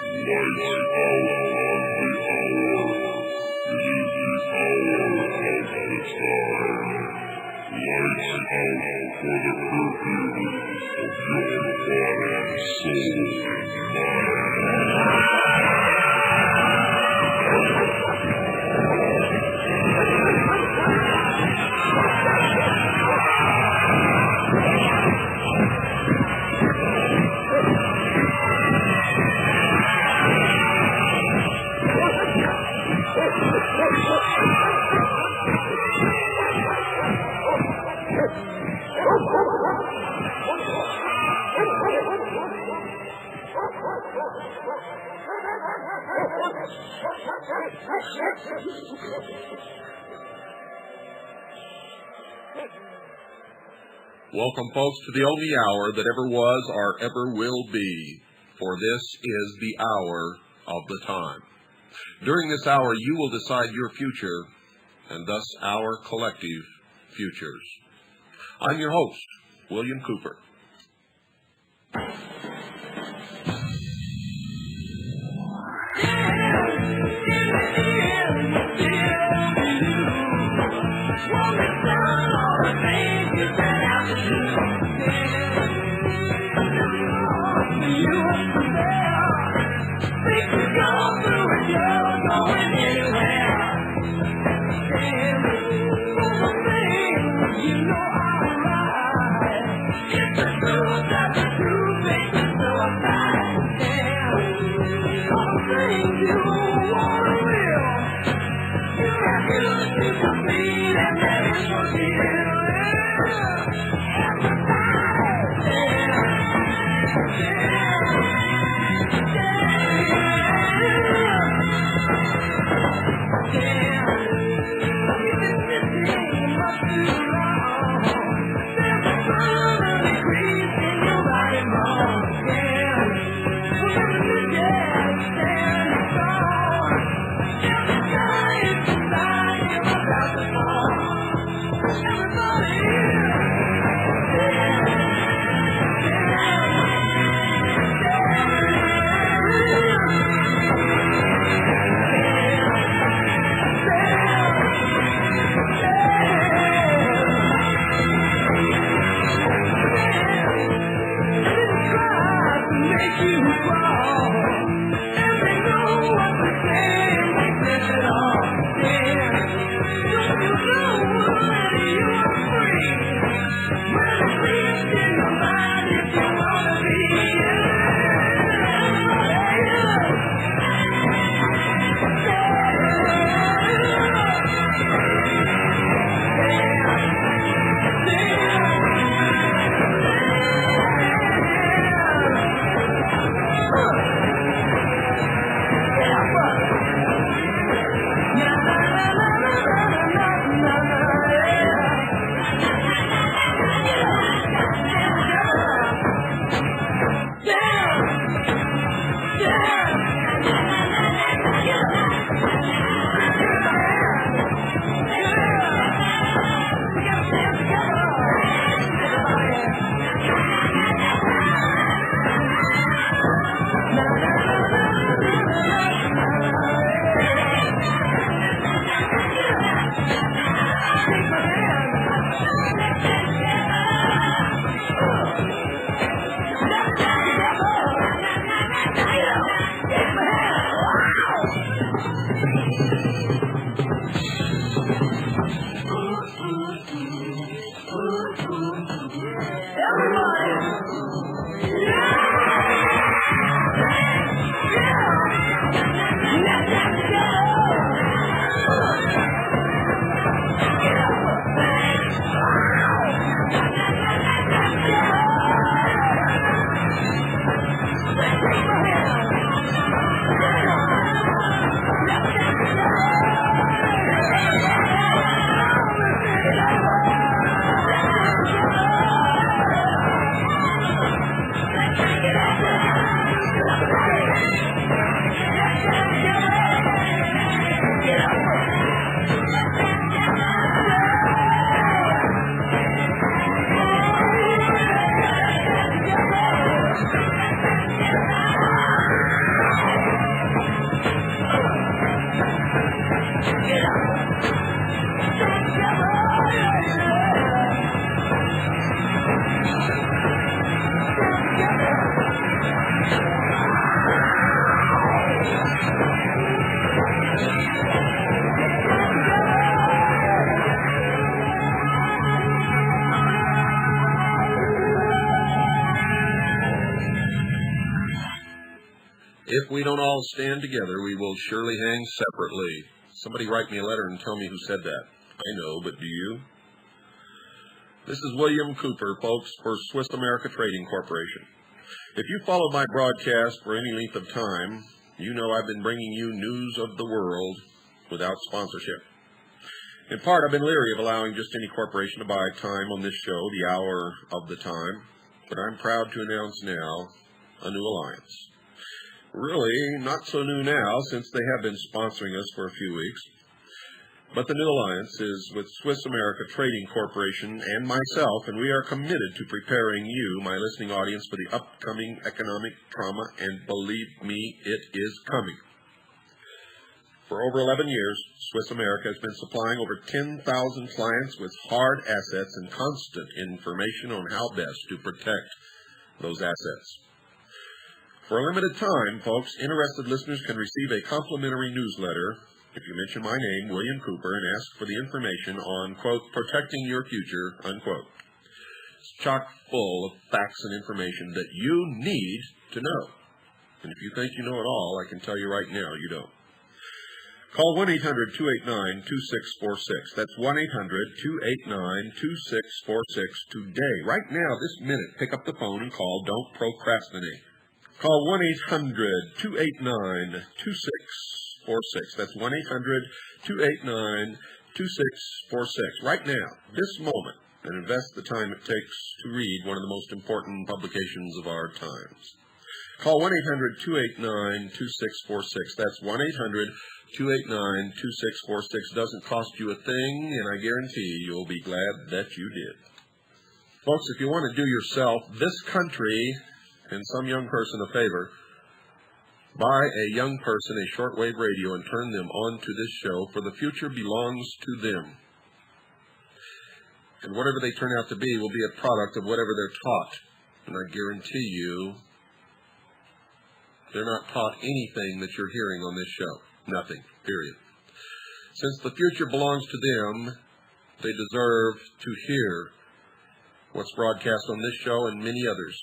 Lights out on the hour. It is the hour of the time. Lights out for the curfew of your body, soul, and mind. Welcome, folks, to the only hour that ever was or ever will be, for this is the hour of the time. During this hour, you will decide your future, and thus our collective futures. I'm your host, William Cooper. If we don't all stand together, we will surely hang separately. Somebody write me a letter and tell me who said that. I know, but do you? This is William Cooper, folks, for Swiss America Trading Corporation. If you followed my broadcast for any length of time, you know I've been bringing you news of the world without sponsorship. In part, I've been leery of allowing just any corporation to buy time on this show, the hour of the time, but I'm proud to announce now a new alliance. Really, not so new now, since they have been sponsoring us for a few weeks. But the new alliance is with Swiss America Trading Corporation and myself, and we are committed to preparing you, my listening audience, for the upcoming economic trauma, and believe me, it is coming. For over 11 years, Swiss America has been supplying over 10,000 clients with hard assets and constant information on how best to protect those assets. For a limited time, folks, interested listeners can receive a complimentary newsletter if you mention my name, William Cooper, and ask for the information on, quote, protecting your future, unquote. It's chock full of facts and information that you need to know. And if you think you know it all, I can tell you right now, you don't. Call 1-800-289-2646. That's 1-800-289-2646 today. Right now, this minute, pick up the phone and call. Don't procrastinate. Call 1-800-289-2646. That's 1-800-289-2646. Right now, this moment, and invest the time it takes to read one of the most important publications of our times. Call 1-800-289-2646. That's 1-800-289-2646. Doesn't cost you a thing, and I guarantee you'll be glad that you did. Folks, if you want to do yourself, this country, and some young person a favor, buy a young person a shortwave radio and turn them on to this show, for the future belongs to them. And whatever they turn out to be will be a product of whatever they're taught. And I guarantee you, they're not taught anything that you're hearing on this show. Nothing, period. Since the future belongs to them, they deserve to hear what's broadcast on this show and many others.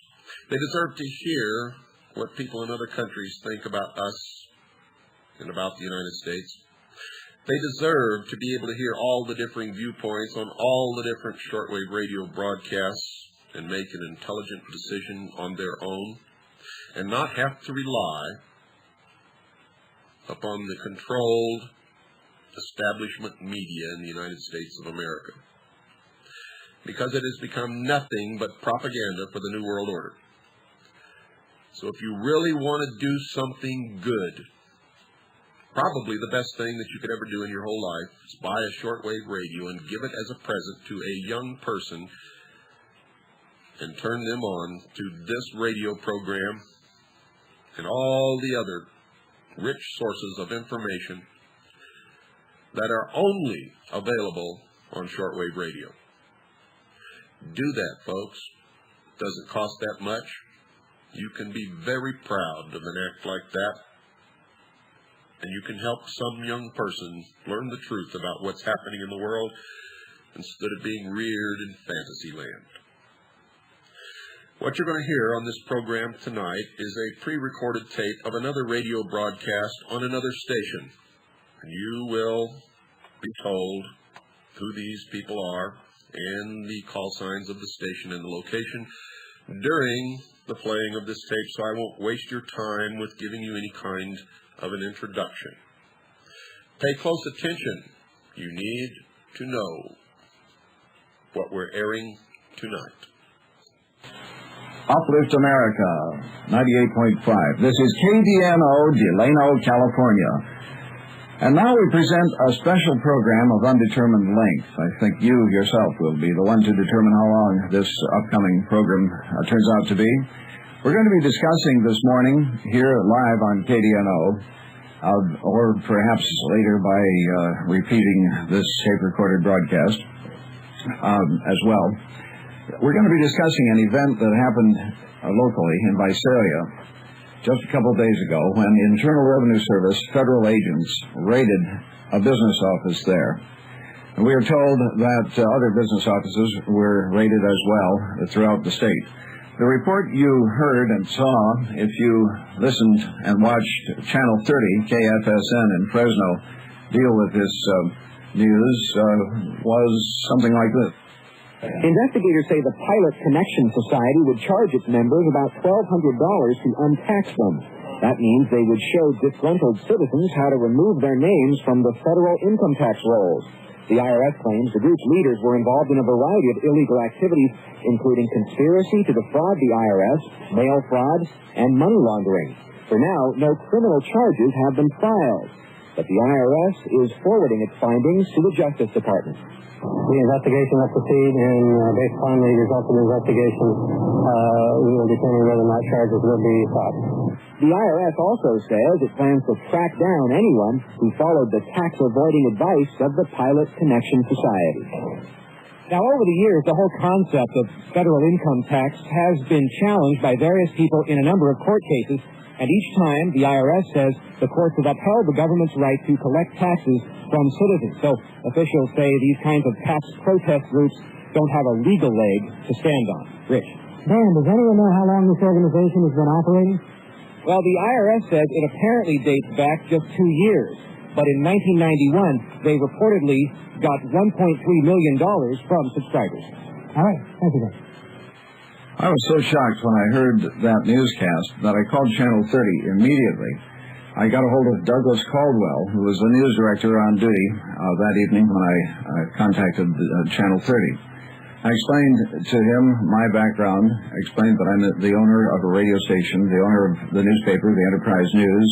They deserve to hear what people in other countries think about us and about the United States. They deserve to be able to hear all the differing viewpoints on all the different shortwave radio broadcasts and make an intelligent decision on their own and not have to rely upon the controlled establishment media in the United States of America, because it has become nothing but propaganda for the New World Order. So if you really want to do something good, probably the best thing that you could ever do in your whole life is buy a shortwave radio and give it as a present to a young person and turn them on to this radio program and all the other rich sources of information that are only available on shortwave radio. Do that, folks. It doesn't cost that much. You can be very proud of an act like that, and you can help some young person learn the truth about what's happening in the world instead of being reared in fantasy land. What you're going to hear on this program tonight is a pre-recorded tape of another radio broadcast on another station, and you will be told who these people are and the call signs of the station and the location during the playing of this tape, so I won't waste your time with giving you any kind of an introduction. Pay close attention. You need to know what we're airing tonight. Uplift America, 98.5. This is KDNO, Delano, California. And now we present a special program of undetermined length. I think you yourself will be the one to determine how long this upcoming program turns out to be. We're going to be discussing this morning here live on KDNO, or perhaps later by repeating this tape-recorded broadcast as well. We're going to be discussing an event that happened locally in Visalia just a couple of days ago when the Internal Revenue Service federal agents raided a business office there. And we are told that other business offices were raided as well throughout the state. The report you heard and saw, if you listened and watched Channel 30, KFSN in Fresno, deal with this news, was something like this. Investigators say the Pilot Connection Society would charge its members about $1,200 to untax them. That means they would show disgruntled citizens how to remove their names from the federal income tax rolls. The IRS claims the group's leaders were involved in a variety of illegal activities, including conspiracy to defraud the IRS, mail fraud, and money laundering. For now, no criminal charges have been filed, but the IRS is forwarding its findings to the Justice Department. The investigation will proceed, and based upon the results of the investigation, we will determine whether or not charges will be filed. The IRS also says it plans to track down anyone who followed the tax-avoiding advice of the Pilot Connection Society. Now, over the years, the whole concept of federal income tax has been challenged by various people in a number of court cases, and each time the IRS says the courts have upheld the government's right to collect taxes from citizens. So officials say these kinds of tax protest groups don't have a legal leg to stand on. Rich. Dan, does anyone know how long this organization has been operating? Well, the IRS says it apparently dates back just 2 years. But in 1991, they reportedly got $1.3 million from subscribers. All right. Thank you, Dan. I was so shocked when I heard that newscast that I called Channel 30 immediately. I got a hold of Douglas Caldwell, who was the news director on duty that evening when I contacted Channel 30. I explained to him my background. I explained that I'm the owner of a radio station, the owner of the newspaper, the Enterprise News,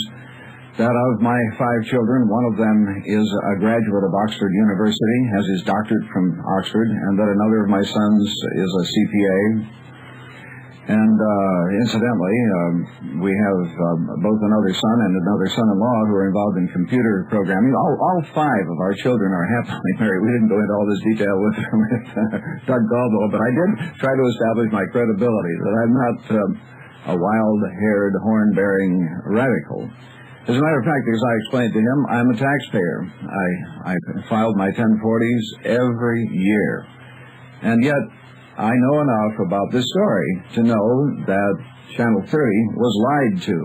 that of my 5 children, one of them is a graduate of Oxford University, has his doctorate from Oxford, and that another of my sons is a CPA. And incidentally, we have both another son and another son-in-law who are involved in computer programming. All 5 of our children are happily married. We didn't go into all this detail with Doug Caldwell, but I did try to establish my credibility, that I'm not a wild-haired, horn-bearing radical. As a matter of fact, as I explained to him, I'm a taxpayer. I filed my 1040s every year. And yet, I know enough about this story to know that Channel 30 was lied to.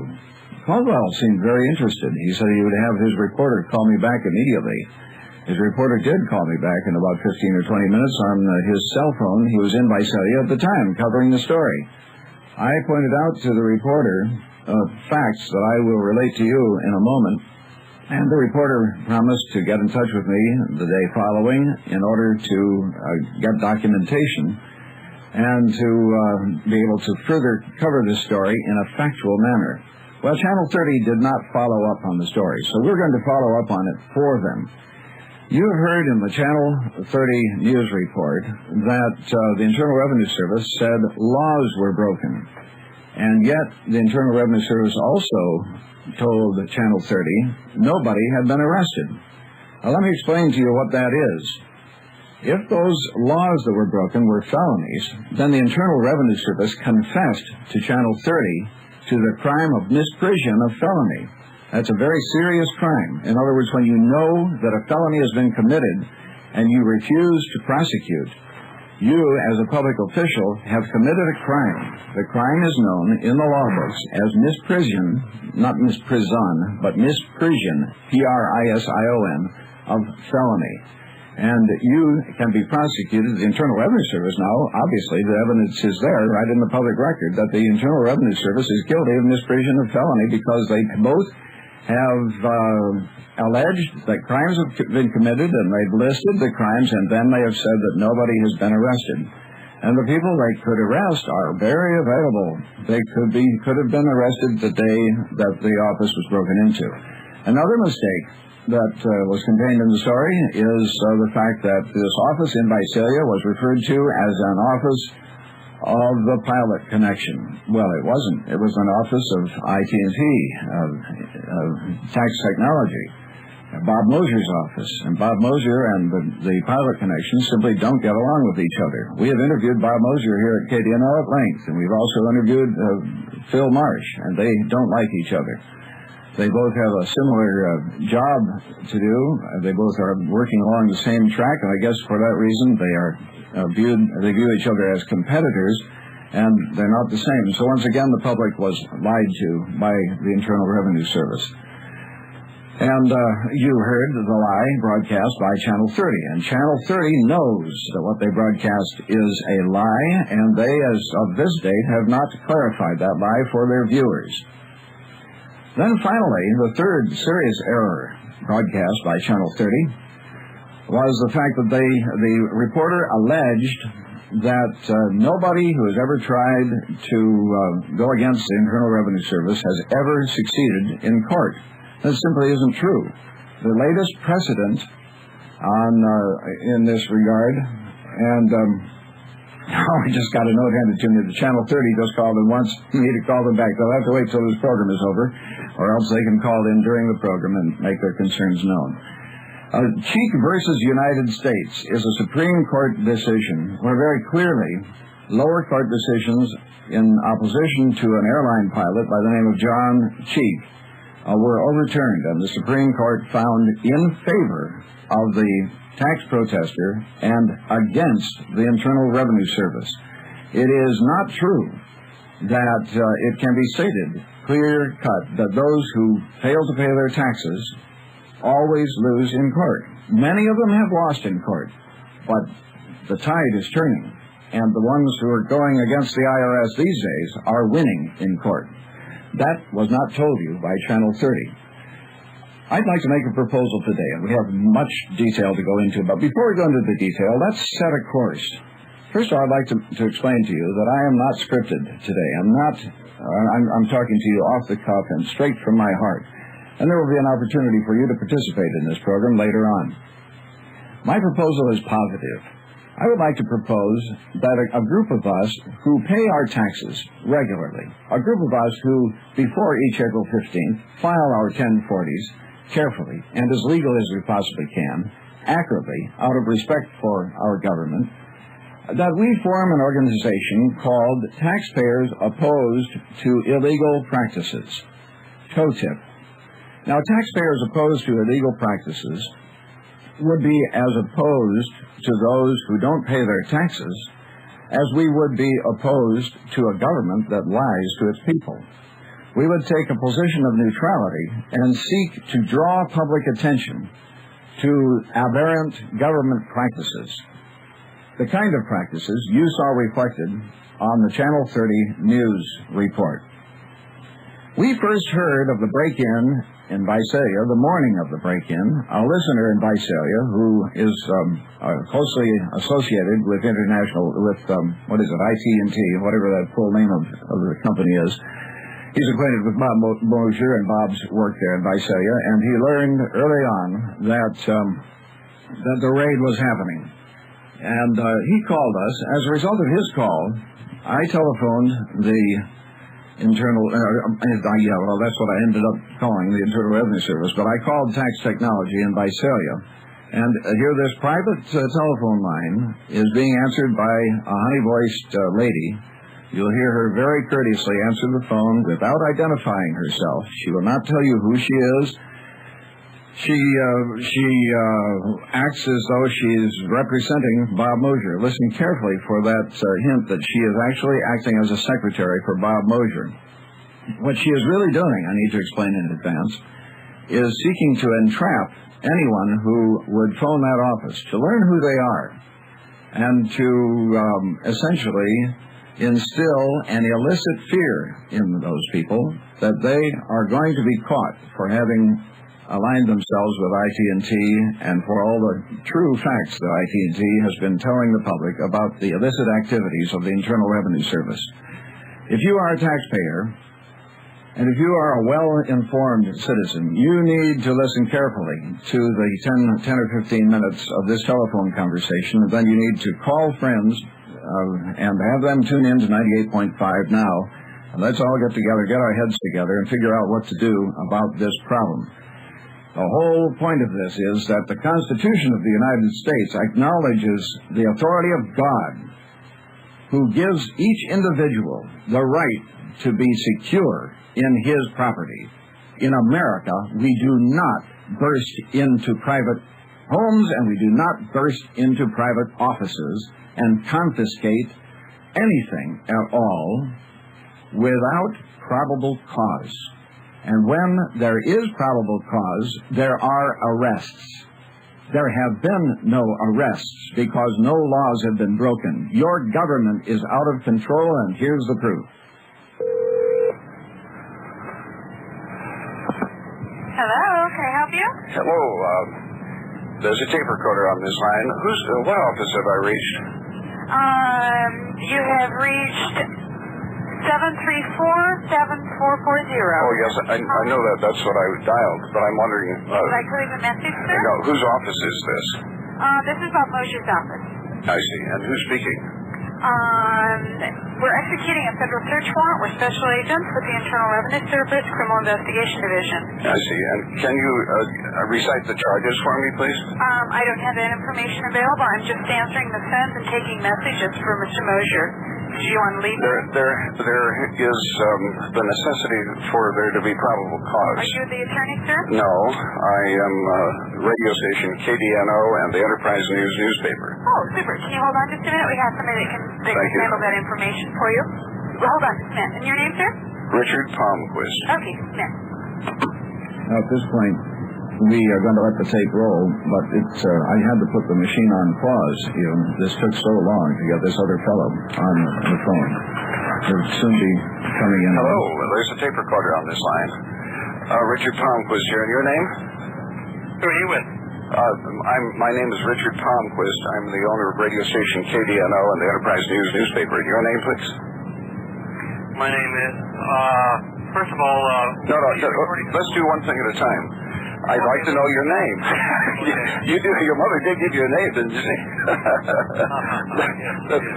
Caldwell seemed very interested. He said he would have his reporter call me back immediately. His reporter did call me back in about 15 or 20 minutes on his cell phone. He was in Visalia at the time, covering the story. I pointed out to the reporter facts that I will relate to you in a moment, and the reporter promised to get in touch with me the day following in order to get documentation and to be able to further cover this story in a factual manner. Well, Channel 30 did not follow up on the story, so we're going to follow up on it for them. You heard in the Channel 30 news report that the Internal Revenue Service said laws were broken, and yet the Internal Revenue Service also told Channel 30 nobody had been arrested. Now, let me explain to you what that is. If those laws that were broken were felonies, then the Internal Revenue Service confessed to Channel 30 to the crime of misprision of felony. That's a very serious crime. In other words, when you know that a felony has been committed and you refuse to prosecute, you, as a public official, have committed a crime. The crime is known in the law books as misprision, not misprison, but misprision, P-R-I-S-I-O-N, of felony. And you can be prosecuted. The Internal Revenue Service now, obviously, the evidence is there, right in the public record, that the Internal Revenue Service is guilty of misprision of felony because they both have alleged that crimes have been committed, and they've listed the crimes, and then they have said that nobody has been arrested. And the people they could arrest are very available. They could have been arrested the day that the office was broken into. Another mistake that was contained in the story is the fact that this office in Visalia was referred to as an office of the Pilot Connection. Well, it wasn't. It was an office of IT&T, Tax Technology, Bob Mosier's office. And Bob Mosier and the Pilot Connection simply don't get along with each other. We have interviewed Bob Mosier here at KDNO at length, and we've also interviewed Phil Marsh, and they don't like each other. They both have a similar job to do. They both are working along the same track, and I guess for that reason they view each other as competitors. and they're not the same. So once again, the public was lied to by the Internal Revenue Service. And you heard the lie broadcast by Channel 30, and Channel 30 knows that what they broadcast is a lie, and they, as of this date, have not clarified that lie for their viewers. Then finally, the third serious error broadcast by Channel 30 was the fact that the reporter alleged that nobody who has ever tried to go against the Internal Revenue Service has ever succeeded in court. That simply isn't true. The latest precedent in this regard, and I just got a note handed to me that Channel 30 just called and wants me to call them back. They'll have to wait till this program is over, or else they can call in during the program and make their concerns known. Cheek versus United States is a Supreme Court decision where very clearly lower court decisions in opposition to an airline pilot by the name of John Cheek were overturned, and the Supreme Court found in favor of the tax protester and against the Internal Revenue Service. It is not true that it can be stated clear-cut that those who fail to pay their taxes always lose in court. Many of them have lost in court, but the tide is turning, and the ones who are going against the IRS these days are winning in court. That was not told you by Channel 30. I'd like to make a proposal today, and we have much detail to go into, but before we go into the detail, let's set a course. First of all, I'd like to explain to you that I am not scripted today. I'm talking to you off the cuff and straight from my heart. And there will be an opportunity for you to participate in this program later on. My proposal is positive. I would like to propose that a group of us who pay our taxes regularly, a group of us who, before each April 15th, file our 1040s carefully and as legal as we possibly can, accurately, out of respect for our government, that we form an organization called Taxpayers Opposed to Illegal Practices, TOTIP. Now, taxpayers opposed to illegal practices would be as opposed to those who don't pay their taxes as we would be opposed to a government that lies to its people. We would take a position of neutrality and seek to draw public attention to aberrant government practices, the kind of practices you saw reflected on the Channel 30 news report. We first heard of the break-in in Visalia, the morning of the break-in. A listener in Visalia who is closely associated with IT&T, whatever that full name of the company is. He's acquainted with Bob Mosier and Bob's work there in Visalia, and he learned early on that the raid was happening. And he called us. As a result of his call, I telephoned the Internal, that's what I ended up calling the Internal Revenue Service, but I called Tax Technology in Visalia, and here this private telephone line is being answered by a honey-voiced lady. You'll hear her very courteously answer the phone without identifying herself. She will not tell you who she is. She acts as though she's representing Bob Mosier. Listen carefully for that hint that she is actually acting as a secretary for Bob Mosier. What she is really doing, I need to explain in advance, is seeking to entrap anyone who would phone that office, to learn who they are, and to essentially instill an illicit fear in those people that they are going to be caught for having aligned themselves with IT&T and for all the true facts that IT&T has been telling the public about the illicit activities of the Internal Revenue Service. If you are a taxpayer, and if you are a well-informed citizen, you need to listen carefully to the 10 or 15 minutes of this telephone conversation, and then you need to call friends and have them tune in to 98.5 now. And let's all get together, get our heads together, and figure out what to do about this problem. The whole point of this is that the Constitution of the United States acknowledges the authority of God, who gives each individual the right to be secure in his property. In America, we do not burst into private homes, and we do not burst into private offices and confiscate anything at all without probable cause. And when there is probable cause, there are arrests. There have been no arrests because no laws have been broken. Your government is out of control, and here's the proof. Hello, can I help you? Hello, there's a tape recorder on this line. What office have I reached? You have reached 734-7440. Oh, yes, I know that. That's what I dialed, but I'm wondering... Would you like to leave a message, sir? No, whose office is this? This is Bob Mosher's office. I see. And who's speaking? We're executing a federal search warrant. We're special agents with the Internal Revenue Service Criminal Investigation Division. I see. And can you recite the charges for me, please? I don't have that information available. I'm just answering the phones and taking messages for Mr. Mosher. Do you want to leave? There is the necessity for there to be probable cause. Are you the attorney, sir? No, I am radio station KDNO and the Enterprise News newspaper. Oh, super. Can you hold on just a minute? We have somebody that can handle that information for you. Well, hold on just a minute. And your name, sir? Richard Palmquist. Okay, just a minute. Now, at this point, we are going to let the tape roll, but I had to put the machine on pause. This took so long to get this other fellow on the phone. He'll soon be coming in. Hello, there's a tape recorder on this line. Richard Palmquist here, and your name? Who are you with? My name is Richard Palmquist. I'm the owner of radio station KDNO and the Enterprise News newspaper. Your name, please? My name is, first of all, No, let's do one thing at a time. I'd like to know your name. You do. Your mother did give you a name, didn't she?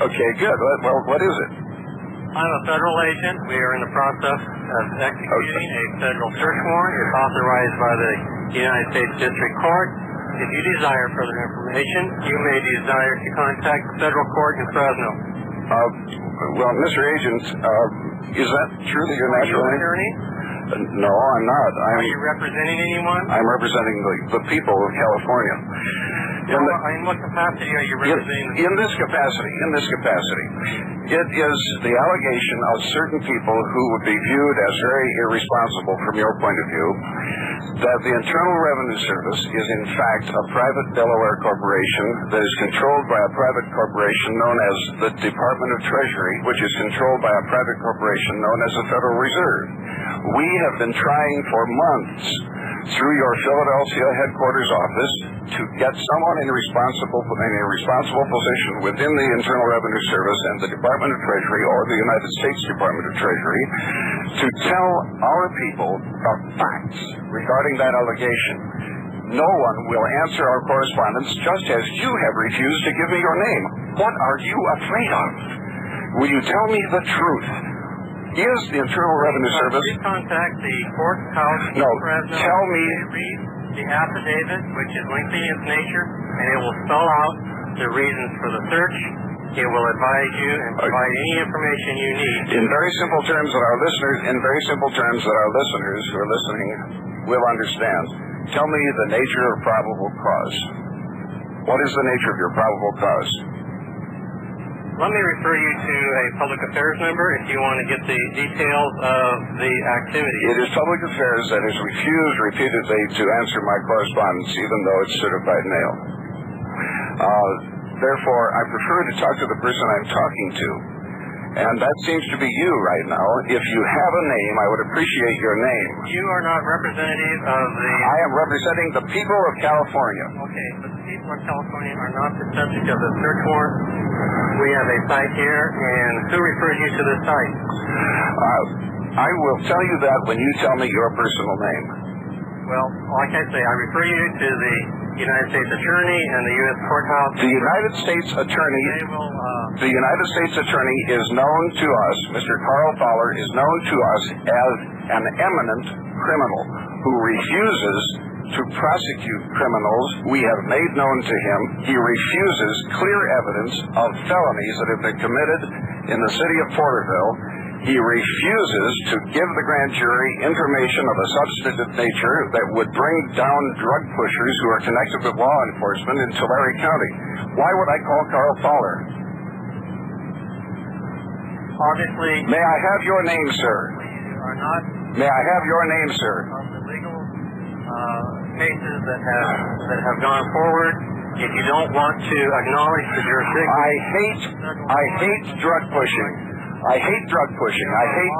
Okay, good. Well, what is it? I'm a federal agent. We are in the process of executing a federal search warrant. It's authorized by the United States District Court. If you desire further information, you may desire to contact the federal court in Fresno. Well, Mr. Agent, is that true that you're Are you an naturally? attorney? No, I'm not. Are you representing anyone? I'm representing the people of California. In what capacity are you representing? In this capacity, it is the allegation of certain people who would be viewed as very irresponsible from your point of view, that the Internal Revenue Service is in fact a private Delaware corporation that is controlled by a private corporation known as the Department of Treasury, which is controlled by a private corporation known as the Federal Reserve. We have been trying for months through your Philadelphia headquarters office to get someone in a responsible position within the Internal Revenue Service and the Department of Treasury or the United States Department of Treasury to tell our people the facts regarding that allegation. No one will answer our correspondence, just as you have refused to give me your name. What are you afraid of? Will you tell me the truth? Is the Internal Revenue Service... Please contact the courthouse in Fresno. Tell me... Read the affidavit, which is lengthy in its nature, and it will spell out the reasons for the search. It will advise you and provide any information you need. In very simple terms that our listeners who are listening will understand. Tell me the nature of probable cause. What is the nature of your probable cause? Let me refer you to a public affairs number if you want to get the details of the activity. It is public affairs that has refused repeatedly to answer my correspondence, even though it's certified mail. Therefore, I prefer to talk to the person I'm talking to. And that seems to be you right now. If you have a name, I would appreciate your name. You are not representative of the... I am representing the people of California. Okay, but the people of California are not the subject of the search warrant. We have a site here, and who refers you to this site? I will tell you that when you tell me your personal name. Well, like I say, I refer you to the United States Attorney and the U.S. Courthouse. The United States Attorney... The United States Attorney is known to us, Mr. Carl Fowler is known to us as an eminent criminal who refuses to prosecute criminals we have made known to him. He refuses clear evidence of felonies that have been committed in the city of Porterville. He refuses to give the grand jury information of a substantive nature that would bring down drug pushers who are connected with law enforcement in Tulare County. Why would I call Carl Fowler? Obviously, May I have your name, sir? you are not May I have your name, sir? of the legal cases that have gone forward. If you don't want to acknowledge the jurisdiction, I hate drug pushing. I hate drug pushing. I hate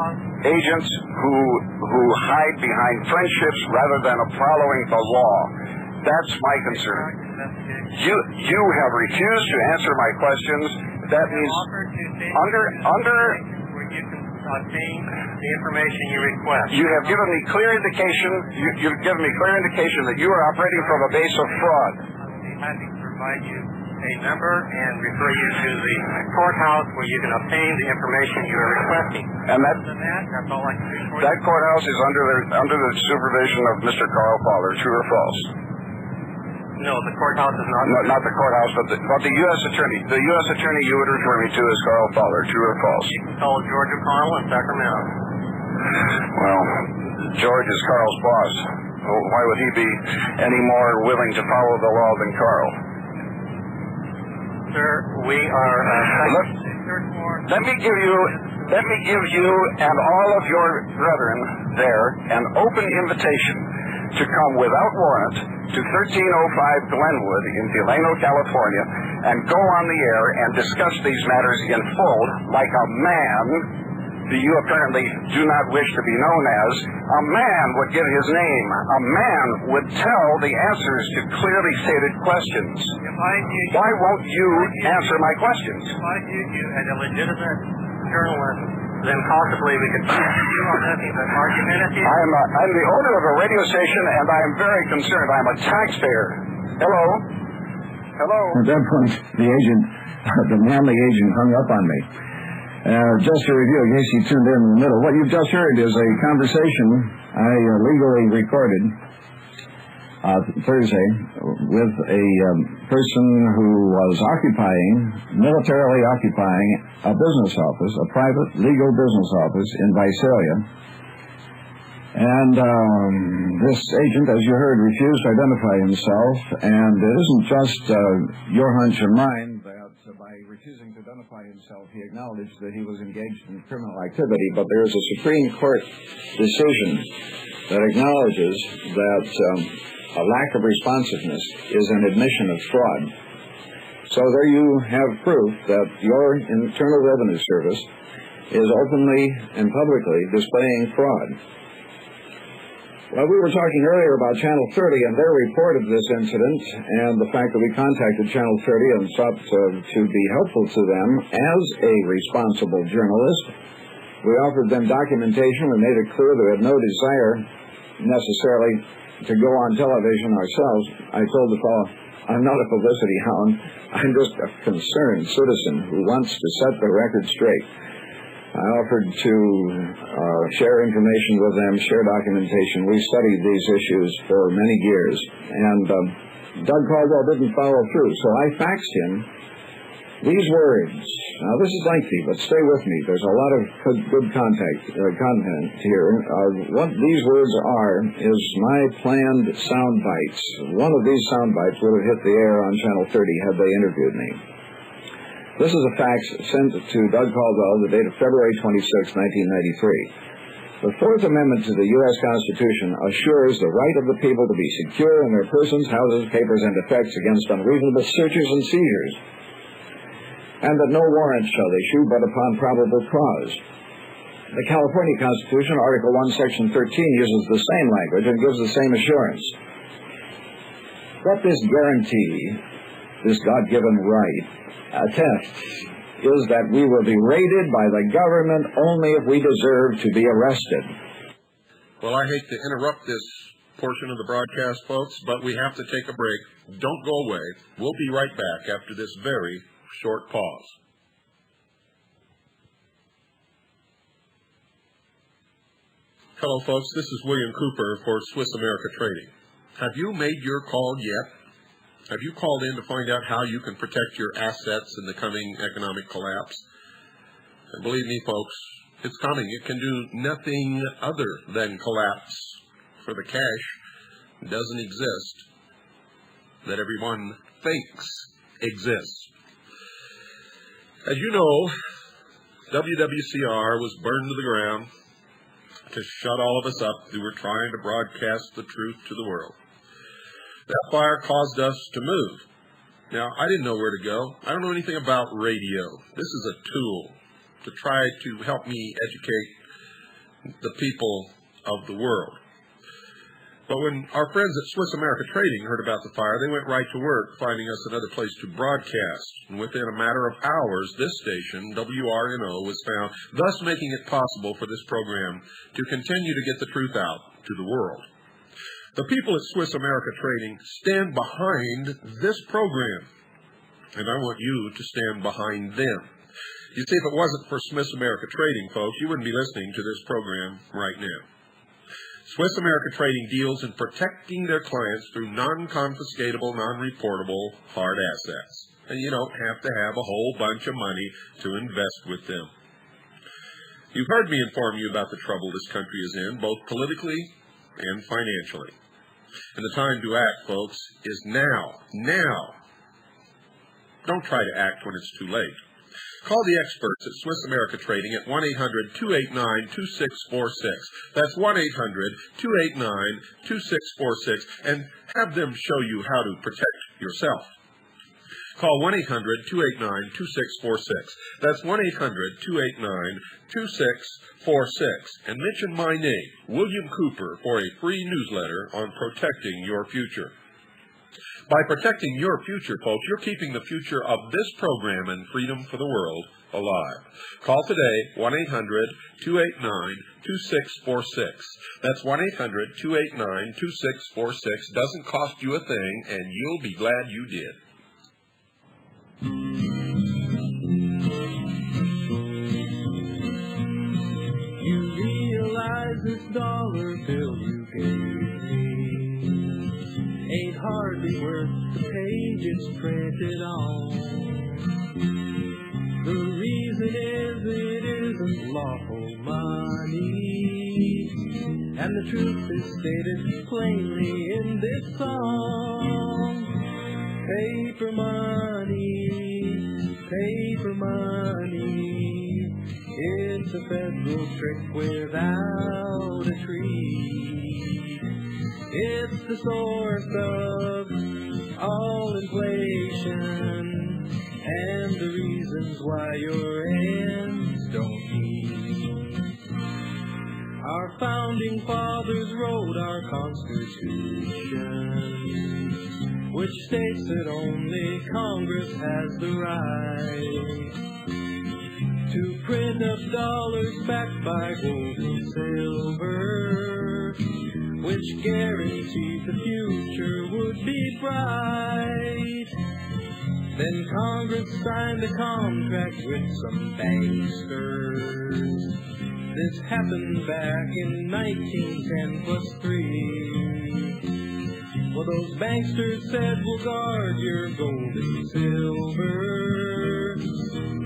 agents who hide behind friendships rather than following the law. That's my concern. You have refused to answer my questions. That means under where you can obtain the information you request. you have given me clear indication. You've given me clear indication that you are operating from a base of fraud. I will be happy to provide you a number and refer you to the courthouse where you can obtain the information you are requesting. And That's all I can do for you. that courthouse is under the supervision of Mr. Carl Fowler. True or false? No, the courthouse is not. No, not the courthouse, but the U.S. attorney. The U.S. attorney you would refer me to is Carl Fowler. True or false? You can call George O'Connell in Sacramento. Well, George is Carl's boss. Well, why would he be any more willing to follow the law than Carl? Sir, we are Let me give you and all of your brethren there an open invitation to come without warrant to 1305 Glenwood in Delano, California, and go on the air and discuss these matters in full like a man that you apparently do not wish to be known as. A man would give his name. A man would tell the answers to clearly stated questions. Why won't you answer my questions? If I viewed you as a legitimate journalist, then possibly we could you on nothing but argumentative. I'm the owner of a radio station, and I am very concerned. I'm a taxpayer. Hello? At that point, the manly agent hung up on me. Just to review, in case you tuned in the middle, what you've just heard is a conversation I legally recorded Thursday with a person who was militarily occupying a business office, a private legal business office in Visalia. And this agent, as you heard, refused to identify himself. And it isn't just your hunch or mine that by refusing to identify himself, he acknowledged that he was engaged in criminal activity. But there is a Supreme Court decision that acknowledges that a lack of responsiveness is an admission of fraud. So there you have proof that your Internal Revenue Service is openly and publicly displaying fraud. Well, we were talking earlier about Channel 30 and their report of this incident and the fact that we contacted Channel 30 and sought to be helpful to them as a responsible journalist. We offered them documentation. We made it clear that we had no desire necessarily to go on television ourselves. I told the fellow, I'm not a publicity hound. I'm just a concerned citizen who wants to set the record straight. I offered to share information with them, share documentation. We studied these issues for many years. And Doug Caldwell didn't follow through, so I faxed him these words. Now, this is lengthy, but stay with me. There's a lot of good content here. What these words are is my planned sound bites. One of these sound bites would have hit the air on Channel 30 had they interviewed me. This is a fax sent to Doug Caldwell the date of February 26, 1993. The Fourth Amendment to the U.S. Constitution assures the right of the people to be secure in their persons, houses, papers, and effects against unreasonable searches and seizures, and that no warrant shall issue but upon probable cause. The California Constitution, Article 1, Section 13, uses the same language and gives the same assurance. What this guarantee, this God-given right, attests is that we will be raided by the government only if we deserve to be arrested. Well, I hate to interrupt this portion of the broadcast, folks, but we have to take a break. Don't go away. We'll be right back after this very short pause. Hello, folks. This is William Cooper for Swiss America Trading. Have you made your call yet? Have you called in to find out how you can protect your assets in the coming economic collapse? And believe me, folks, it's coming. It can do nothing other than collapse, for the cash doesn't exist that everyone thinks exists. As you know, WWCR was burned to the ground to shut all of us up who were trying to broadcast the truth to the world. That fire caused us to move. Now, I didn't know where to go. I don't know anything about radio. This is a tool to try to help me educate the people of the world. But when our friends at Swiss America Trading heard about the fire, they went right to work finding us another place to broadcast. And within a matter of hours, this station, WRNO, was found, thus making it possible for this program to continue to get the truth out to the world. The people at Swiss America Trading stand behind this program, and I want you to stand behind them. You see, if it wasn't for Swiss America Trading, folks, you wouldn't be listening to this program right now. Swiss America Trading deals in protecting their clients through non-confiscatable, non-reportable hard assets. And you don't have to have a whole bunch of money to invest with them. You've heard me inform you about the trouble this country is in, both politically and financially. And the time to act, folks, is now. Now. Don't try to act when it's too late. Call the experts at Swiss America Trading at 1-800-289-2646. That's 1-800-289-2646, and have them show you how to protect yourself. Call 1-800-289-2646. That's 1-800-289-2646, and mention my name, William Cooper, for a free newsletter on protecting your future. By protecting your future, folks, you're keeping the future of this program and freedom for the world alive. Call today, 1-800-289-2646. That's 1-800-289-2646. Doesn't cost you a thing, and you'll be glad you did. You realize this dollar bill you gave ain't hardly worth the page it's printed on. The reason is it isn't lawful money, and the truth is stated plainly in this song. Paper money, paper money, it's a federal trick without a tree. It's the source of all inflation and the reasons why your ends don't meet. Our founding fathers wrote our Constitution, which states that only Congress has the right to print up dollars backed by gold and silver, which guaranteed the future would be bright. Then Congress signed a contract with some banksters. This happened back in 1910 plus 3. Well, those banksters said, we'll guard your gold and silver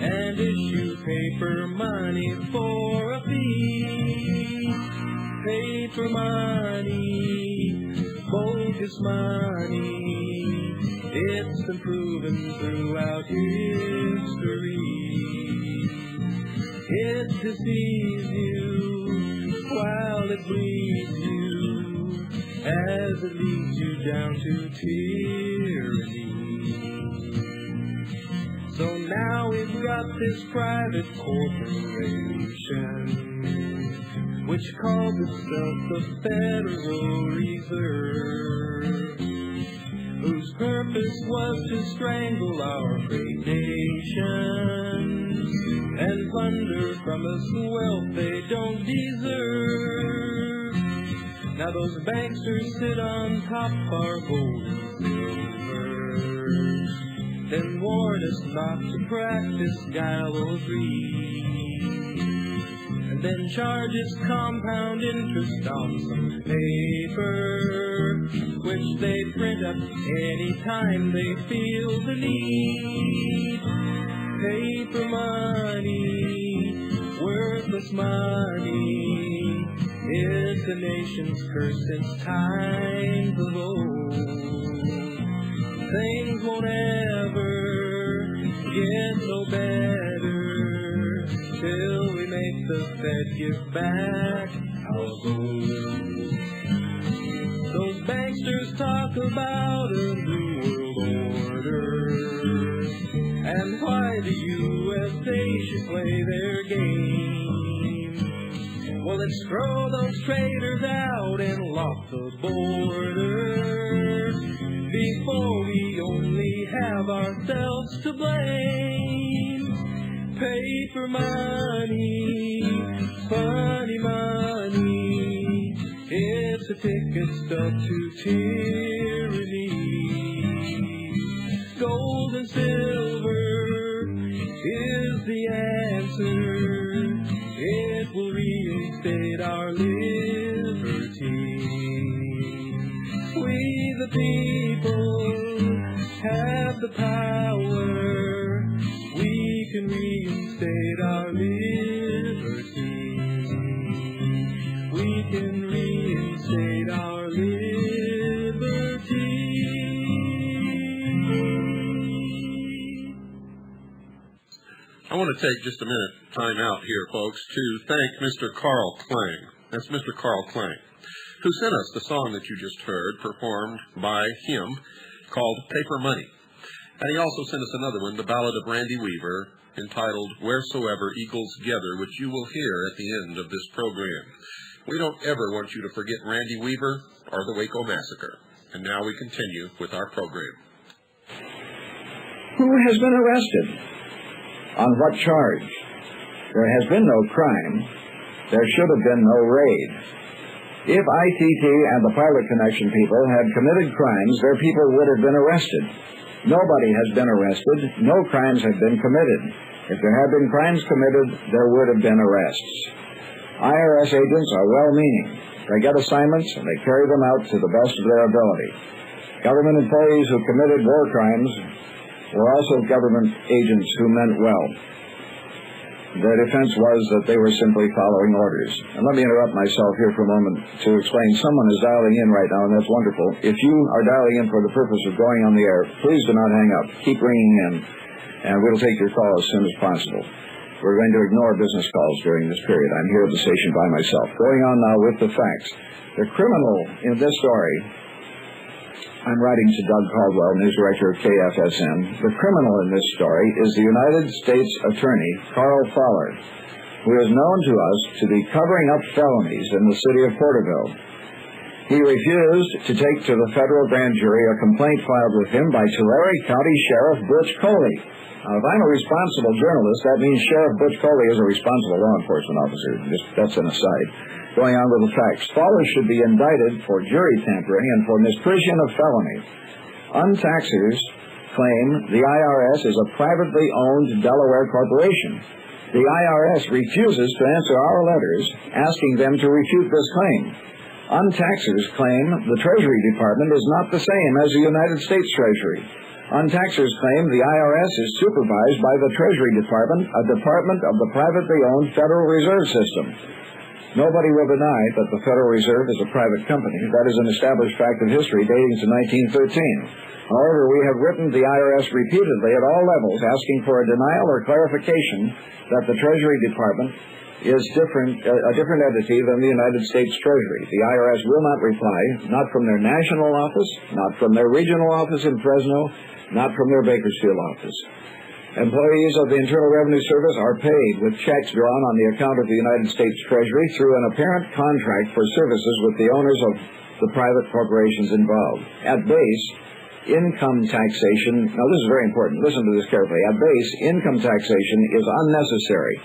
and issue paper money for a fee. Paper money, bogus money, it's been proven throughout history. It deceives you while it bleeds you, as it leads you down to tyranny. So now we've got this private corporation, which calls itself the Federal Reserve, whose purpose was to strangle our great nation and plunder from us wealth they don't deserve. Now those banksters sit on top our gold and silver, then warn us not to practice guile or greed, and then charge us compound interest on some paper, which they print up any time they feel the need. Paper money, worthless money, it's the nation's curse since times of old. Things won't ever get no better till we make the Fed give back our gold. Those banksters talk about a new world order and why the USA should play their game. Well, let's throw those traitors out and lock the border before we only have ourselves to blame. Paper money, funny money, it's a ticket stub to tyranny. Gold and silver is the answer. It will reinstate our liberty. We the people have the power. We can reinstate our liberty. We can reinstate our liberty. I want to take just a minute time out here, folks, to thank Mr. Carl Klang. That's Mr. Carl Klang, who sent us the song that you just heard, performed by him, called Paper Money. And he also sent us another one, the Ballad of Randy Weaver, entitled Wheresoever Eagles Gather, which you will hear at the end of this program. We don't ever want you to forget Randy Weaver or the Waco Massacre. And now we continue with our program. Who has been arrested? On what charge? There has been no crime. There should have been no raid. If ITT and the Pilot Connection people had committed crimes, their people would have been arrested. Nobody has been arrested. No crimes have been committed. If there had been crimes committed, there would have been arrests. IRS agents are well-meaning. They get assignments and they carry them out to the best of their ability. Government employees who committed war crimes were also government agents who meant well. Their defense was that they were simply following orders. And let me interrupt myself here for a moment to explain. Someone is dialing in right now, and that's wonderful. If you are dialing in for the purpose of going on the air, please do not hang up. Keep ringing in, and we'll take your call as soon as possible. We're going to ignore business calls during this period. I'm here at the station by myself. Going on now with the facts. The criminal in this story, I'm writing to Doug Caldwell, news director of KFSN. The criminal in this story is the United States Attorney, Carl Fowler, who is known to us to be covering up felonies in the city of Porterville. He refused to take to the federal grand jury a complaint filed with him by Tulare County Sheriff Butch Coley. Now, if I'm a responsible journalist, that means Sheriff Butch Coley is a responsible law enforcement officer. That's an aside. Going on with the facts. Fowler should be indicted for jury tampering and for misprision of felony. Untaxers claim the IRS is a privately owned Delaware corporation. The IRS refuses to answer our letters asking them to refute this claim. Untaxers claim the Treasury Department is not the same as the United States Treasury. Untaxers claim the IRS is supervised by the Treasury Department, a department of the privately owned Federal Reserve System. Nobody will deny that the Federal Reserve is a private company. That is an established fact of history dating to 1913. However, we have written the IRS repeatedly at all levels asking for a denial or clarification that the Treasury Department is a different entity than the United States Treasury. The IRS will not reply, not from their national office, not from their regional office in Fresno, not from their Bakersfield office. Employees of the Internal Revenue Service are paid with checks drawn on the account of the United States Treasury through an apparent contract for services with the owners of the private corporations involved. At base, income taxation, now this is very important, listen to this carefully. At base, income taxation is unnecessary.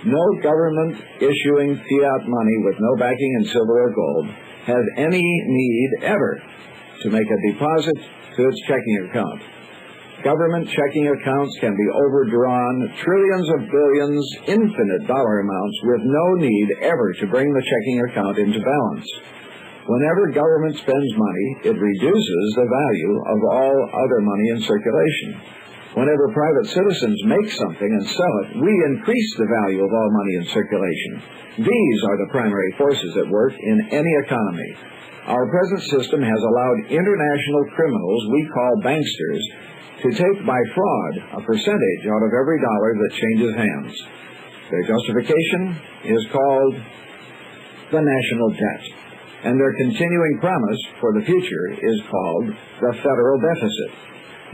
No government issuing fiat money with no backing in silver or gold has any need ever to make a deposit to its checking account. Government checking accounts can be overdrawn trillions of billions, infinite dollar amounts, with no need ever to bring the checking account into balance. Whenever government spends money, it reduces the value of all other money in circulation. Whenever private citizens make something and sell it, we increase the value of all money in circulation. These are the primary forces at work in any economy. Our present system has allowed international criminals we call banksters to take by fraud a percentage out of every dollar that changes hands. Their justification is called the national debt, and their continuing promise for the future is called the federal deficit.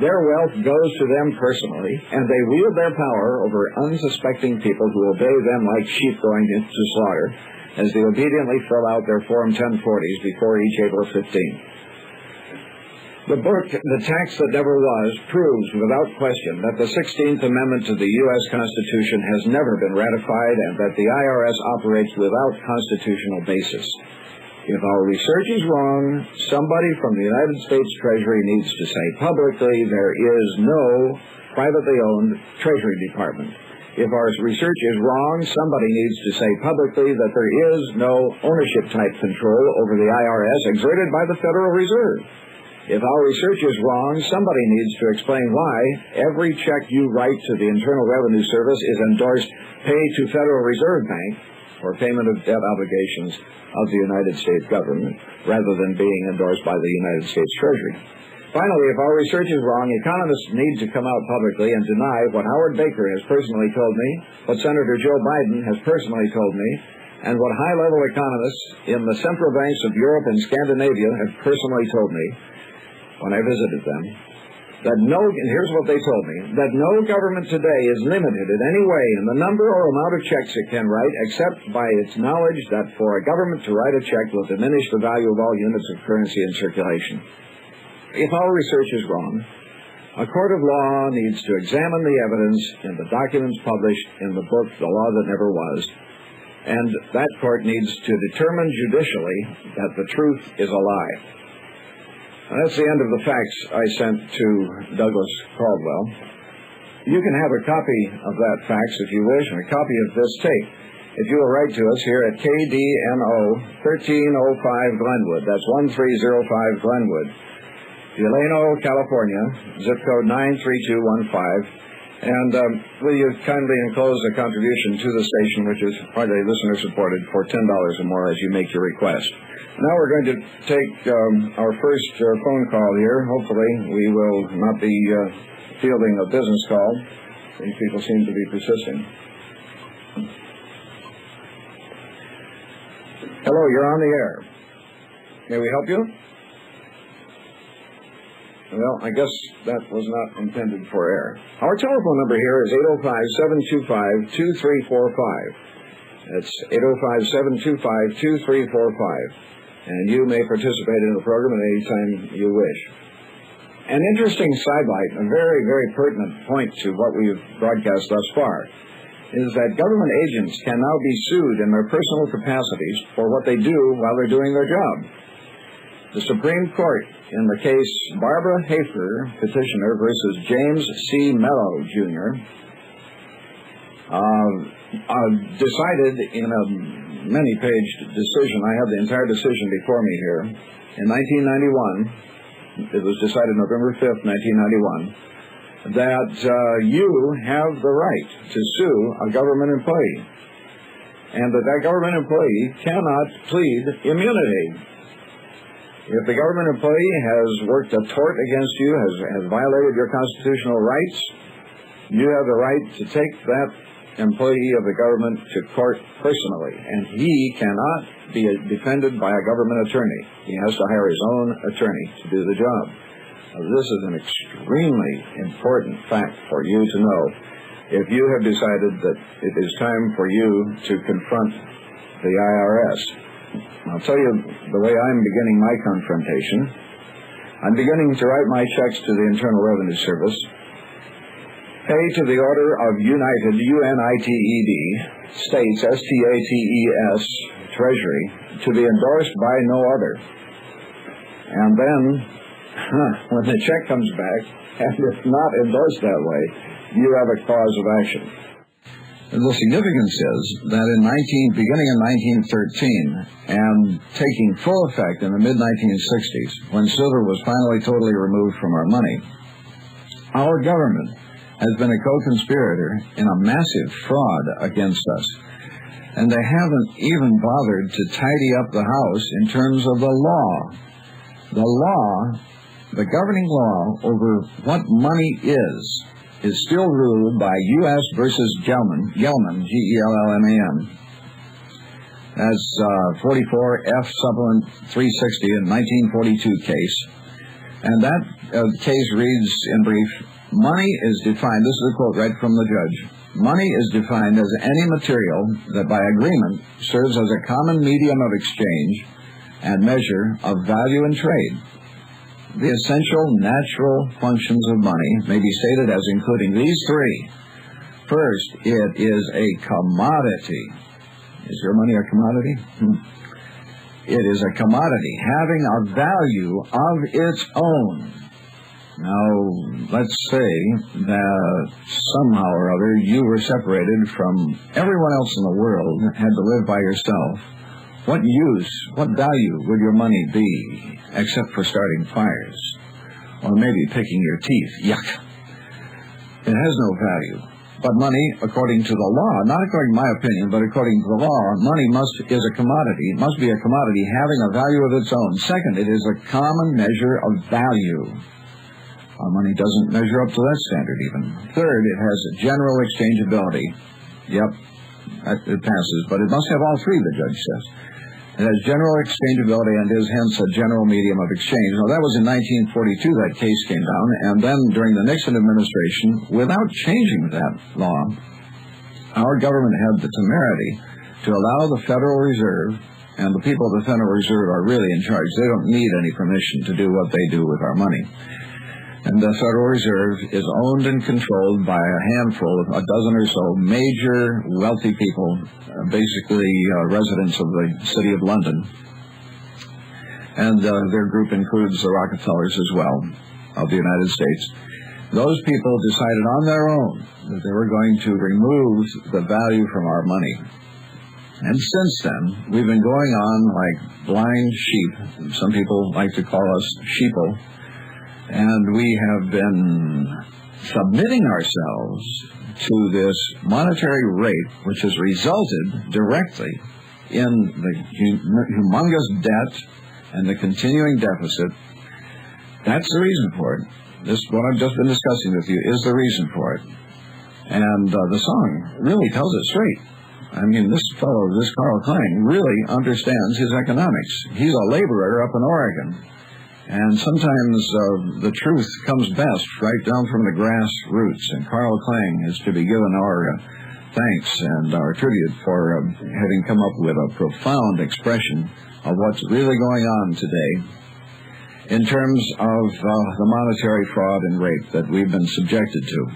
Their wealth goes to them personally, and they wield their power over unsuspecting people who obey them like sheep going to slaughter, as they obediently fill out their Form 1040s before each April 15th. The book, The Tax That Never Was, proves without question that the 16th Amendment to the U.S. Constitution has never been ratified and that the IRS operates without constitutional basis. If our research is wrong, somebody from the United States Treasury needs to say publicly there is no privately owned Treasury Department. If our research is wrong, somebody needs to say publicly that there is no ownership-type control over the IRS exerted by the Federal Reserve. If our research is wrong, somebody needs to explain why every check you write to the Internal Revenue Service is endorsed pay to Federal Reserve Bank for payment of debt obligations of the United States government, rather than being endorsed by the United States Treasury. Finally, if our research is wrong, economists need to come out publicly and deny what Howard Baker has personally told me, what Senator Joe Biden has personally told me, and what high-level economists in the central banks of Europe and Scandinavia have personally told me when I visited them, that and here's what they told me, that no government today is limited in any way in the number or amount of checks it can write, except by its knowledge that for a government to write a check will diminish the value of all units of currency in circulation. If our research is wrong, a court of law needs to examine the evidence in the documents published in the book, The Law That Never Was, and that court needs to determine judicially that the truth is a lie. That's the end of the facts I sent to Douglas Caldwell. You can have a copy of that fax if you wish, and a copy of this tape if you will write to us here at KDNO 1305 Glenwood. That's 1305 Glenwood, Delano, California, zip code 93215. And will you kindly enclose a contribution to the station, which is partly listener-supported, for $10 or more as you make your request. Now we're going to take our first phone call here. Hopefully we will not be fielding a business call. These people seem to be persisting. Hello, you're on the air. May we help you? Well, I guess that was not intended for air. Our telephone number here is 805-725-2345. That's 805-725-2345. And you may participate in the program at any time you wish. An interesting sidelight, a very, very pertinent point to what we've broadcast thus far, is that government agents can now be sued in their personal capacities for what they do while they're doing their job. The Supreme Court, in the case Barbara Hafer, petitioner, versus James C. Mello, Jr., decided in a many-page decision. I have the entire decision before me here. In 1991, it was decided November 5th, 1991, that you have the right to sue a government employee, and that government employee cannot plead immunity. If the government employee has worked a tort against you, has violated your constitutional rights, you have the right to take that employee of the government to court personally, and he cannot be defended by a government attorney. He has to hire his own attorney to do the job. This is an extremely important fact for you to know if you have decided that it is time for you to confront the IRS. I'll tell you the way I'm beginning my confrontation. I'm beginning to write my checks to the Internal Revenue Service, pay to the order of United, U-N-I-T-E-D, States, S-T-A-T-E-S, Treasury, to be endorsed by no other. And then, when the check comes back, and it's not endorsed that way, you have a cause of action. The significance is that beginning in 1913 and taking full effect in the mid-1960s, when silver was finally totally removed from our money, our government has been a co-conspirator in a massive fraud against us. And they haven't even bothered to tidy up the house in terms of the law. The law, the governing law over what money is is still ruled by U.S. versus Gelman, G-E-L-L-M-A-N. That's 44 F Supplement 360 in 1942 case. And that case reads in brief, money is defined, this is a quote right from the judge, money is defined as any material that by agreement serves as a common medium of exchange and measure of value in trade. The essential natural functions of money may be stated as including these three. First, it is a commodity. Is your money a commodity? It is a commodity having a value of its own. Now, let's say that somehow or other you were separated from everyone else in the world, had to live by yourself. What use, what value would your money be, except for starting fires? Or maybe picking your teeth. Yuck. It has no value. But money, according to the law, not according to my opinion, but according to the law, money is a commodity. It must be a commodity having a value of its own. Second, it is a common measure of value. Our money doesn't measure up to that standard even. Third, it has general exchangeability. Yep, it passes, but it must have all three, the judge says. It has general exchangeability and is hence a general medium of exchange. Now, that was in 1942 that case came down, and then during the Nixon administration, without changing that law, our government had the temerity to allow the Federal Reserve, and the people of the Federal Reserve are really in charge. They don't need any permission to do what they do with our money. And the Federal Reserve is owned and controlled by a handful, a dozen or so, major wealthy people, basically residents of the city of London. And their group includes the Rockefellers as well, of the United States. Those people decided on their own that they were going to remove the value from our money. And since then, we've been going on like blind sheep. Some people like to call us sheeple. And we have been submitting ourselves to this monetary rate, which has resulted directly in the humongous debt and the continuing deficit. That's the reason for it. This, what I've just been discussing with you, is the reason for it. And the song really tells it straight. I mean, this fellow, this Carl Klein, really understands his economics. He's a laborer up in Oregon. And sometimes the truth comes best right down from the grassroots. And Carl Klang is to be given our thanks and our tribute for having come up with a profound expression of what's really going on today in terms of the monetary fraud and rape that we've been subjected to.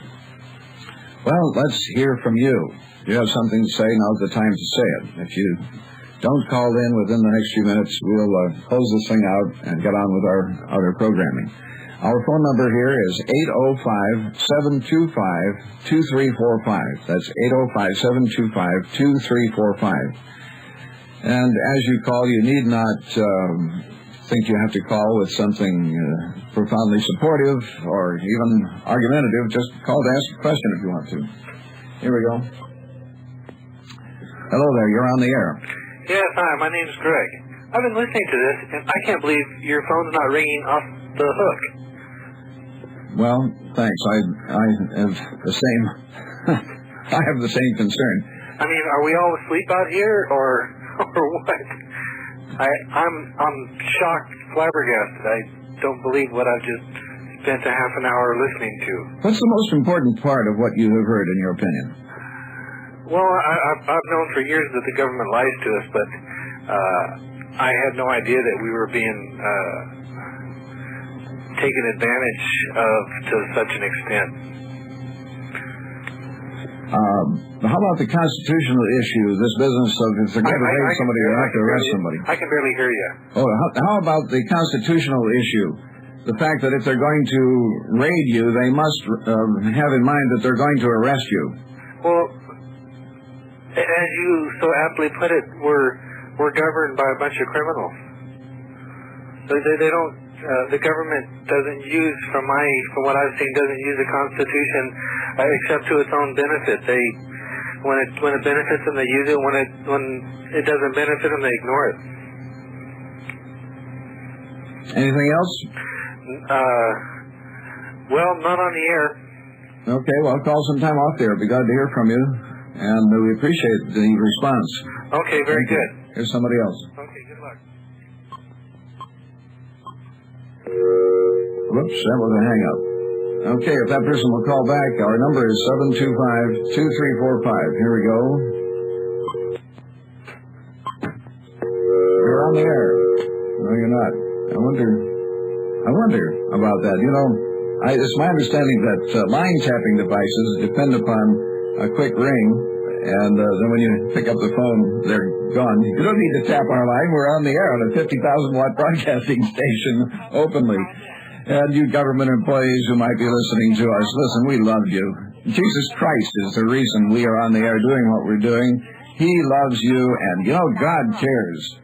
Well, let's hear from you. If you have something to say, now's the time to say it. If you don't call in within the next few minutes, we'll close this thing out and get on with our other programming. Our phone number here is 805-725-2345. That's 805-725-2345. And as you call, you need not think you have to call with something profoundly supportive or even argumentative. Just call to ask a question if you want to. Here we go. Hello there, you're on the air. Yes, hi, my name's Greg. I've been listening to this, and I can't believe your phone's not ringing off the hook. Well, thanks. I have the same I have the same concern. I mean, are we all asleep out here, or what? I'm shocked, flabbergasted. I don't believe what I've just spent a half an hour listening to. What's the most important part of what you have heard, in your opinion? Well, I've known for years that the government lies to us, but I had no idea that we were being taken advantage of to such an extent. How about the constitutional issue, this business of if they're going to raid somebody, they have to arrest somebody? I can barely hear you. Oh, how about the constitutional issue? The fact that if they're going to raid you, they must have in mind that they're going to arrest you. Well, as you so aptly put it, we're governed by a bunch of criminals. So they don't. The government doesn't use, from what I've seen, doesn't use the Constitution except to its own benefit. When it benefits them, they use it. When it doesn't benefit them, they ignore it. Anything else? Well, not on the air. Okay, well, call some time off there. Be glad to hear from you, and we appreciate the response. Okay, very good. Here's somebody else. Okay, good luck. Whoops, that was a hang-up. Okay, if that person will call back, our number is 725-2345. Here we go. You're on the air. No, you're not. I wonder about that. You know, it's my understanding that line tapping devices depend upon a quick ring, and then when you pick up the phone, they're gone. You don't need to tap our line. We're on the air on a 50,000-watt broadcasting station openly. And you government employees who might be listening to us, listen, we love you. Jesus Christ is the reason we are on the air doing what we're doing. He loves you, and, you know, God cares.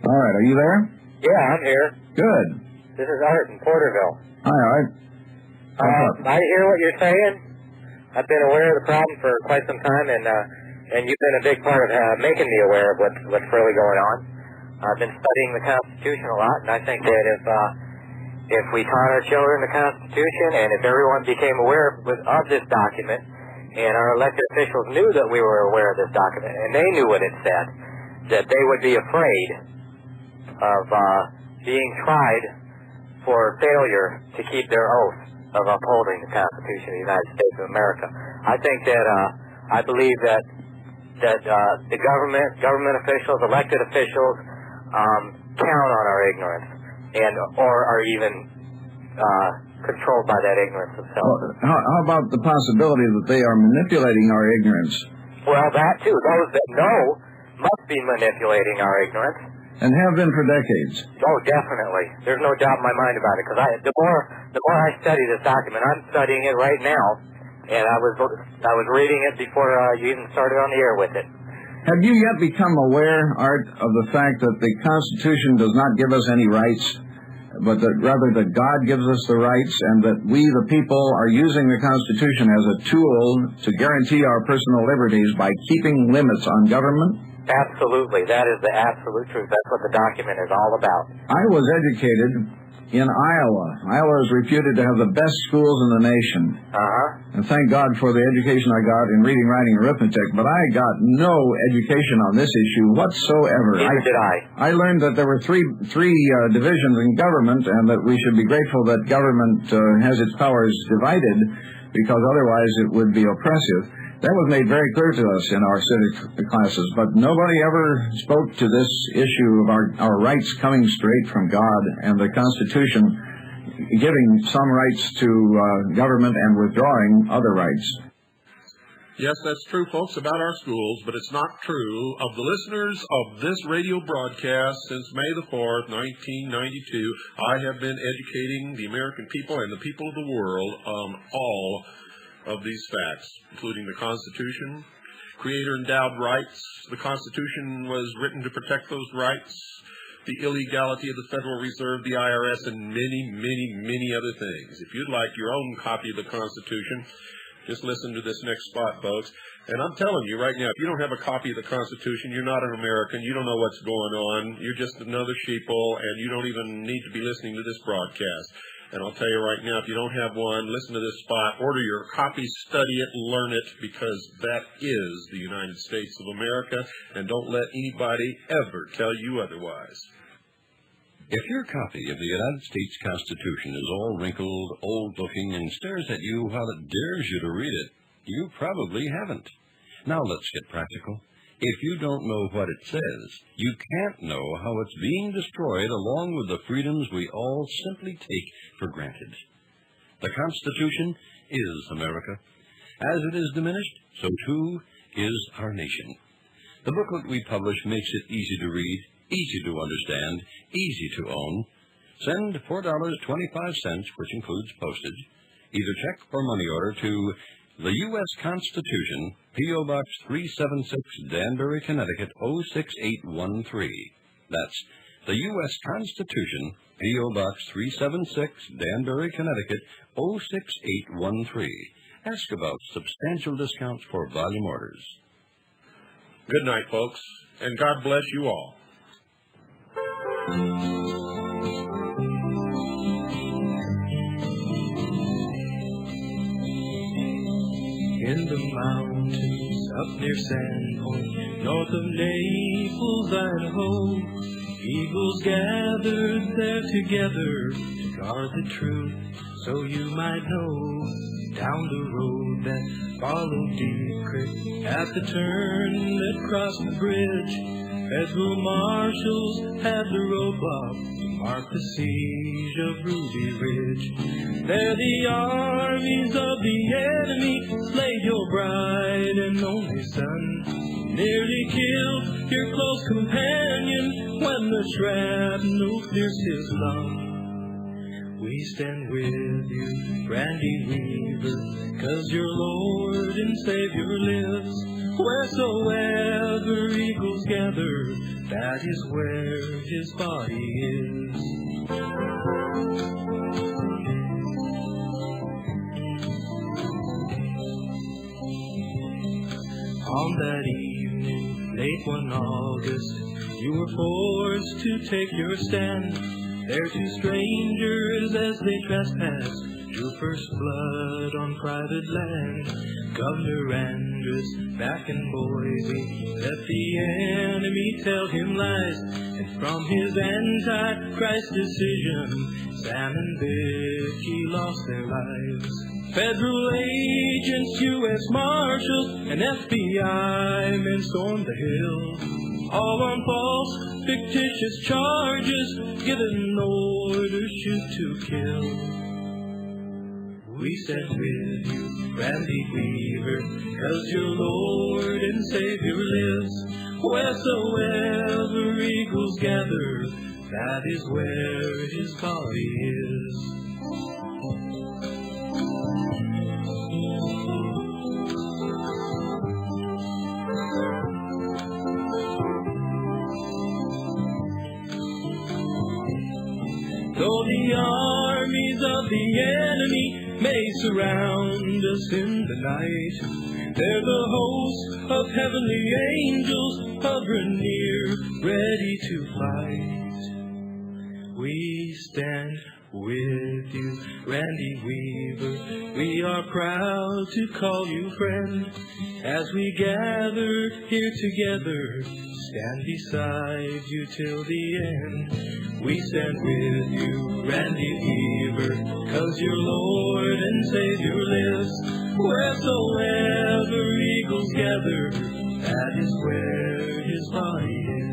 All right, are you there? Yeah, I'm here. Good. This is Art in Porterville. Hi, Art. I hear what you're saying. I've been aware of the problem for quite some time, and you've been a big part of making me aware of what's really going on. I've been studying the Constitution a lot, and I think that if we taught our children the Constitution, and if everyone became aware of this document, and our elected officials knew that we were aware of this document, and they knew what it said, that they would be afraid of being tried for failure to keep their oath of upholding the Constitution of the United States of America. I think that I believe that the government officials, elected officials, count on our ignorance, or are even controlled by that ignorance themselves. Well, how about the possibility that they are manipulating our ignorance? Well, that too. Those that know must be manipulating our ignorance. And have been for decades. Oh, definitely. There's no doubt in my mind about it. Because the more I study this document, I'm studying it right now, and I was reading it before you even started on the air with it. Have you yet become aware, Art, of the fact that the Constitution does not give us any rights, but that rather that God gives us the rights, and that we, the people, are using the Constitution as a tool to guarantee our personal liberties by keeping limits on government? Absolutely. That is the absolute truth. That's what the document is all about. I was educated in Iowa. Iowa is reputed to have the best schools in the nation. Uh-huh. And thank God for the education I got in reading, writing, and arithmetic, but I got no education on this issue whatsoever. Neither did I. I learned that there were three divisions in government, and that we should be grateful that government has its powers divided, because otherwise it would be oppressive. That was made very clear to us in our civic classes, but nobody ever spoke to this issue of our rights coming straight from God, and the Constitution giving some rights to government and withdrawing other rights. Yes, that's true, folks, about our schools, but it's not true of the listeners of this radio broadcast since May the 4th, 1992. I have been educating the American people and the people of the world on all of these facts, including the Constitution, Creator-endowed rights. The Constitution was written to protect those rights, the illegality of the Federal Reserve, the IRS, and many, many, many other things. If you'd like your own copy of the Constitution, just listen to this next spot, folks. And I'm telling you right now, if you don't have a copy of the Constitution, you're not an American, you don't know what's going on, you're just another sheeple, and you don't even need to be listening to this broadcast. And I'll tell you right now, if you don't have one, listen to this spot, order your copy, study it, learn it, because that is the United States of America, and don't let anybody ever tell you otherwise. If your copy of the United States Constitution is all wrinkled, old-looking, and stares at you while it dares you to read it, you probably haven't. Now let's get practical. If you don't know what it says, you can't know how it's being destroyed along with the freedoms we all simply take for granted. The Constitution is America. As it is diminished, so too is our nation. The booklet we publish makes it easy to read, easy to understand, easy to own. Send $4.25, which includes postage, either check or money order to the U.S. Constitution, P.O. Box 376, Danbury, Connecticut, 06813. That's the U.S. Constitution, P.O. Box 376, Danbury, Connecticut, 06813. Ask about substantial discounts for volume orders. Good night, folks, and God bless you all. Mountains up near Sandhorn, north of Naples, Idaho. Eagles gathered there together to guard the truth, so you might know. Down the road that followed Deep Creek, at the turn that crossed the bridge, federal marshals had the roadblock to mark the siege of Ruby Ridge. There the armies of the enemy slayed your bride and only son, nearly killed your close companion when the shrapnel pierced his lung. We stand with you, Randy Weaver, 'cause your Lord and Savior lives. Wheresoever eagles gather, that is where his body is. On that evening, late one August, you were forced to take your stand. There two strangers, as they trespassed, drew first blood on private land. Governor Andrus, back in Boise, let the enemy tell him lies, and from his anti-Christ decision, Sam and Vicky lost their lives. Federal agents, U.S. Marshals, and FBI men stormed the hill, all on false, fictitious charges, given orders shoot to kill. We stand with you, Randy Weaver, 'cause your Lord and Savior lives. Wheresoever eagles gather, that is where his body is. Though the armies of the enemy may surround us in the night, they're the hosts of heavenly angels hovering near, ready to fight. We stand with you, Randy Weaver. We are proud to call you friend. As we gather here together, stand beside you till the end. We stand with you, Randy Weaver, 'cause your Lord and Savior lives. Wheresoever eagles gather, that is where his body is.